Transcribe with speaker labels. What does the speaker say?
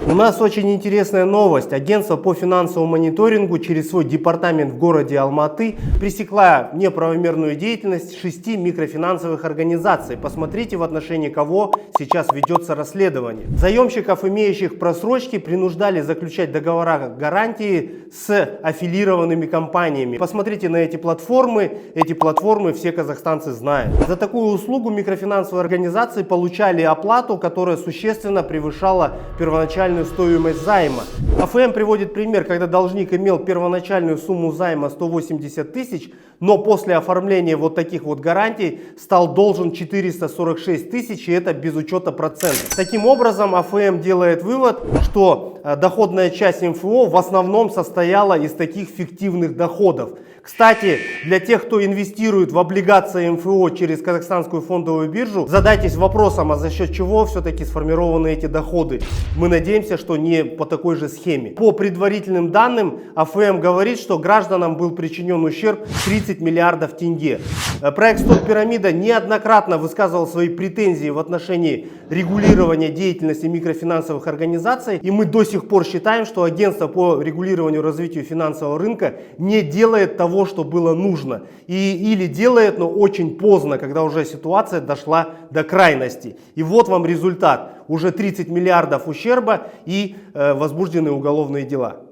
Speaker 1: У нас очень интересная новость. Агентство по финансовому мониторингу через свой департамент в городе Алматы пресекла неправомерную деятельность 6 микрофинансовых организаций. Посмотрите, в отношении кого сейчас ведется расследование. Заемщиков, имеющих просрочки, принуждали заключать договора гарантии с аффилированными компаниями. Посмотрите на эти платформы все казахстанцы знают. За такую услугу микрофинансовые организации получали оплату, которая существенно превышала первоначальную стоимость займа. АФМ приводит пример, когда должник имел первоначальную сумму займа 180 тысяч, но после оформления вот таких вот гарантий стал должен 446 тысяч, и это без учета процентов. Таким образом, АФМ делает вывод, что доходная часть МФО в основном состояла из таких фиктивных доходов. Кстати, для тех, кто инвестирует в облигации МФО через Казахстанскую фондовую биржу, задайтесь вопросом, а за счет чего все-таки сформированы эти доходы. Мы надеемся, что не по такой же схеме. По предварительным данным, АФМ говорит, что гражданам был причинен ущерб 30 миллиардов тенге. Проект «Стоп-пирамида» неоднократно высказывал свои претензии в отношении регулирования деятельности микрофинансовых организаций, и мы до сих пор считаем, что агентство по регулированию и развитию финансового рынка не делает того, что было нужно. Или делает, но очень поздно, когда уже ситуация дошла до крайности. И вот вам результат. Уже 30 миллиардов ущерба и возбуждены уголовные дела.